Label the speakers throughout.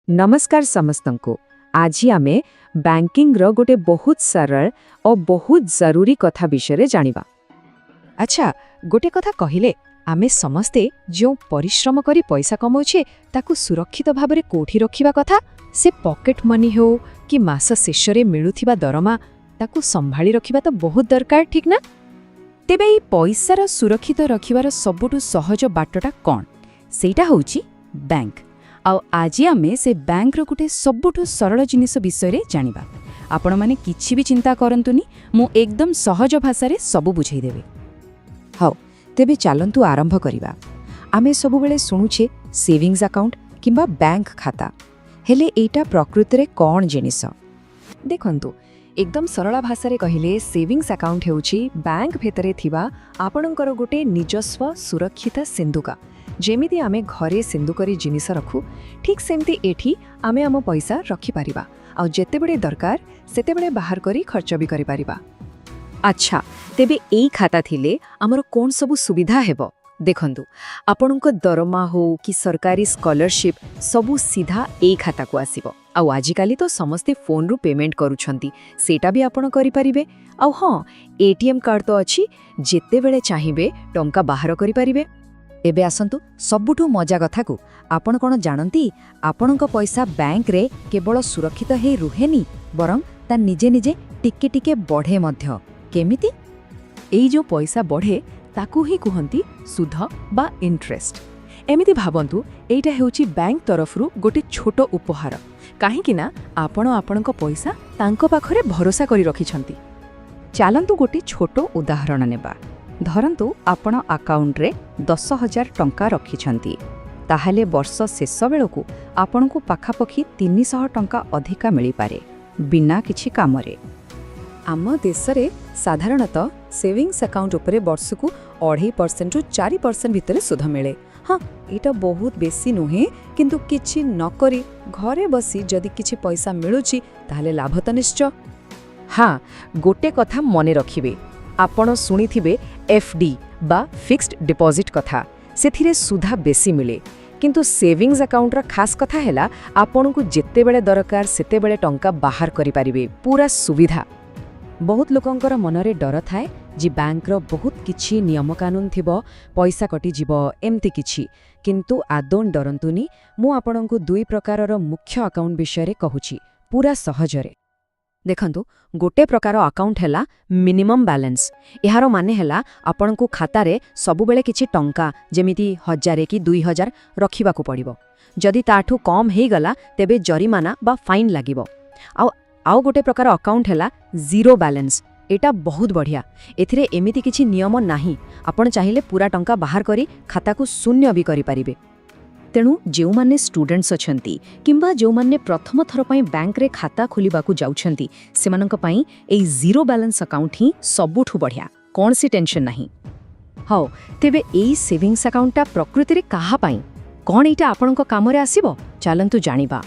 Speaker 1: नमस्कार समस्तंको। आज आमे बैंकिंग रो गोटे बहुत सरल और बहुत जरूरी कथा विषय जानिबा।
Speaker 2: अच्छा गोटे कथा कहिले आमे समस्ते जो परिश्रम करी पैसा कमाउछे ताकू सुरक्षित भाबरे कोठी रखिबा कथा। से पॉकेट मनी हो कि मास शेषरे मिलुथिबा दरमा ताकू संभाली रखिबा तो बहुत दरकार, ठीक ना? तेबे ई पैसार सुरक्षित रखिबार सबुठु सहज बाटटा कोन? सेटा होउची बैंक। आउ आज आमे से बैंक रो गुटे सबुठु सरल जिनिस विषय रे जानिबा। आपण माने किछि भी चिंता करंतुनी, मु एकदम सहज भाषा रे सबु बुझाई देबे।
Speaker 1: हाउ तेबे चालंतु आरंभ करिबा। आमे सबु बेले सुनुछे सेविंग्स अकाउंट किंबा बैंक खाता, हेले एटा प्रकृति रे कोन जिनिस?
Speaker 2: देखंतु एकदम सरल भाषा रे कहिले सेविंग्स अकाउंट हेउची बैंक भितरे थिबा आपणकर गोटे निजस्व सुरक्षित सिंधुका। जेमिति आमे घरे सिंधुकरी जिनिस रखु, ठीक सेमती एठी आमे आम पैसा रखि पारिबा। आ जेते बेले दरकार सेते बेले बाहर करी खर्च भी करि पारिबा।
Speaker 1: अच्छा तेबे एई खाता थिले हमर कोन सबु सुविधा हेबो? देखंतु आपणक दरमा हो कि सरकारी स्कॉलरशिप सबु सीधा एई खाता को आसीबो। आ आजिकाली तो समस्ते फोन रु पेमेंट करूछंती, सेटा भी आपण करि परिबे। आ हां एटीएम कार्ड तो अछि, जेते बेले चाहिबे टंका बाहर करि परिबे। एबे आसंतु सबुठु मजा कथा को, आपण कोन जानंती आपणक पैसा बैंक रे केवल सुरक्षित हे रुहेनी, बरं ता निजे निजे टिके टिके बढ़े मध्य। केमिति?
Speaker 2: एई जो पैसा बढ़े ताकू ही कुहंती सुध बा इंटरेस्ट। एमिति भाबंतु एइटा हेउची बैंक तरफरु गोटे छोटो उपहार, काहेकि ना आपण आपणक पैसा तांको पाखरे भरोसा करी रखिछंती।
Speaker 1: चालंतु गोटे छोटो उदाहरण नेबा। धरंतु आपण अकाउंट रे 10,000 टंका रखिछंती, ताहाले वर्ष शेष बेलकु आपणकु पाखापखी 300 टंका अधिका मिली पारे बिना किछि कामरे।
Speaker 2: आम देशरे साधारणतः सेविंग्स अकाउंट उपरे वर्षकु 2.5% रु 4% भितरे सुध मिले। हाँ एटा बहुत बेसी नुहे, किंतु किछि न करी घरे बसी जदि किछि पैसा मिलुची ताहाले लाभ त निश्चय।
Speaker 1: हाँ गोटे कथा मने रखिबे, आपण सुनिथिबे एफडी बा फिक्स्ड डिपॉजिट कथा, सेथिरे सुधा बेसी मिले। किंतु सेविंग्स अकाउंट रा खास कथा हैला आपणकु जेते बेले दरकार सेते बेले टंका बाहर करि पारिबे, पूरा सुविधा। बहुत लोकंकर मनरे डर थाए जे बैंक रो बहुत किछि नियम कानून थिबो, पैसा कटि जीवो एमती किछि। किंतु आदौन डरंतुनी, मु आपणकु दुई प्रकारर मुख्य अकाउंट विषय रे कहूची पूरा सहजरे। देखंतु गोटे प्रकार अकाउंट हैला मिनिमम बैलेंस। एहार माने हैला आपणकु खाता रे सबु बेले किछि टंका जेमिति 1000 कि 2000 रखिबाकू पड़िबो। जदि ताठू कम हेई गला तेबे जरिमाना बा फाइन लागिबो। आउ गोटे प्रकार अकाउंट हैला जीरो बैलेंस। एटा बहुत बढ़िया, एथिरे एमिति किछि नियम नाही, आपण चाहिले पूरा टंका बाहर करी खाता को शून्य भी करि पारिबे। तेणु जेउ माने स्टूडेंट्स अछंती किंबा जेउ माने प्रथम थर पई बैंक रे खाता खोलिबाकू जाउछंती, सेमानक पई एई जीरो बैलेंस अकाउंट ही सबुठु बढ़िया, कोन सी टेंशन नाही। हाउ तेबे एई सेविंग्स अकाउंटटा प्रकृति रे काहा पई, कोन एटा आपणक काम रे आसीबो? चालंतु जानिबा।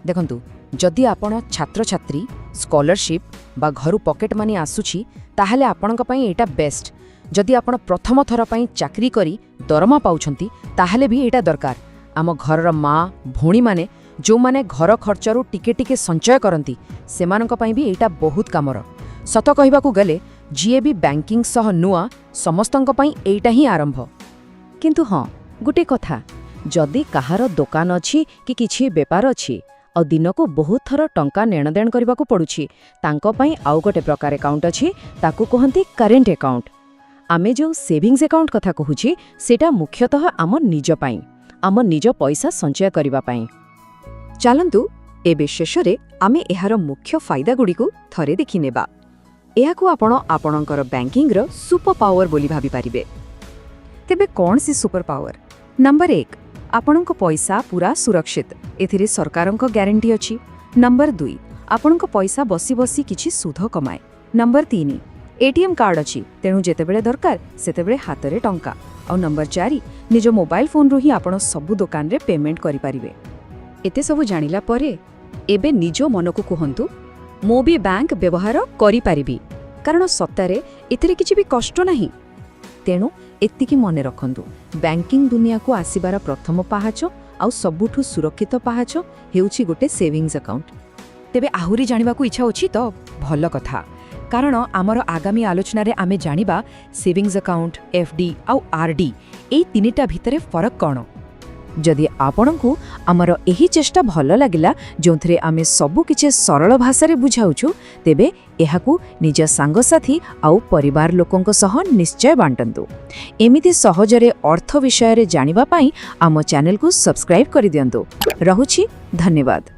Speaker 1: देखंतु जदि आपण छात्र छात्री स्कॉलरशिप बा घरु पॉकेट मनी आसुची, ताहाले आपणक पई एटा बेस्ट। जदि आपण प्रथम थर पई चाकरी करी दरमा पाउछंती, ताहाले भी एटा दरकार। आम घरर माँ भौणी माने जो माने घर खर्चरू टिके टिके संचय करंती, सेमानक पई भी एटा बहुत कामर। सत कहिबाकू गले जीए भी बैंकिंग सह नुआ समस्तंक पई एटा ही आरंभ। किंतु हाँ गोटे कथा, जदि काहार दुकान अछि कि किछि बेपार अछि और दिन को बहुत थर टंका नेणदेण करबाकू पड़ुछि, तांको पई आउ गोटे प्रकार अकाउंट अछि, ताकू कहंती करेंट अकाउंट। आमे जो सेविंग्स अकाउंट कथा कहूछि सेटा मुख्यतः आम निज पाई, आम निज पैसा संचय करिबा पाई। चालंतु एबे शेषरे आमे एहार मुख्य फायदा गुडी को थरे देखि नेबा। एहाकू आपण आपणकर बैंकिंग रो सुपर पावर बोली भाबी पारिबे। तेबे कोन सी सुपर पावर? नंबर 1 आपणक पैसा पूरा सुरक्षित, एथिरे सरकारक ग्यारंटी अछि। नंबर 2 आपणक पैसा बसी बसी किछि सुध कमाए। नंबर 3 एटीएम कार्ड अछि, तेणु जेते बेले दरकार सेते बेले हातरे टंका। और नंबर 4 निज मोबाइल फोन रु ही आपण सबु दुकान रे पेमेंट करि पारिबे। एते सबु जानिला परे एबे निजो मनकु कहंतु मो भी बैंक व्यवहार करि पारिबी, कारण सत्तारे एथिरे किछि भी कष्ट नाही। तेणु एतिकी मने रखंतु, बैंकिंग दुनिया को आसीबार प्रथम पाहाच आउ सबुठु सुरक्षित पाहाच हेउछि गोटे सेविंग्स अकाउंट। तेबे आहुरी जानिबाकू इच्छा अछि तो भल कथा, कारण आमर आगामी आलोचना रे आमे जानिबा सेविंग्स अकाउंट, एफडी आउ आरडी एई तीनिटा भितरे फरक कौन। जदि आपणकू आमर एही चेष्टा भल लागिला जोंथरे आमे सबु किछि सरल भाषा रे बुझाउछु, तेबे एहाकू निज सांगसाथी आउ परिवार लोकंक सह निश्चय बांटंतु। एमिति सहजरे अर्थ विषय रे जानिबा पई आम चैनल को सब्सक्राइब करि दियंतु। रहुछि, धन्यवाद।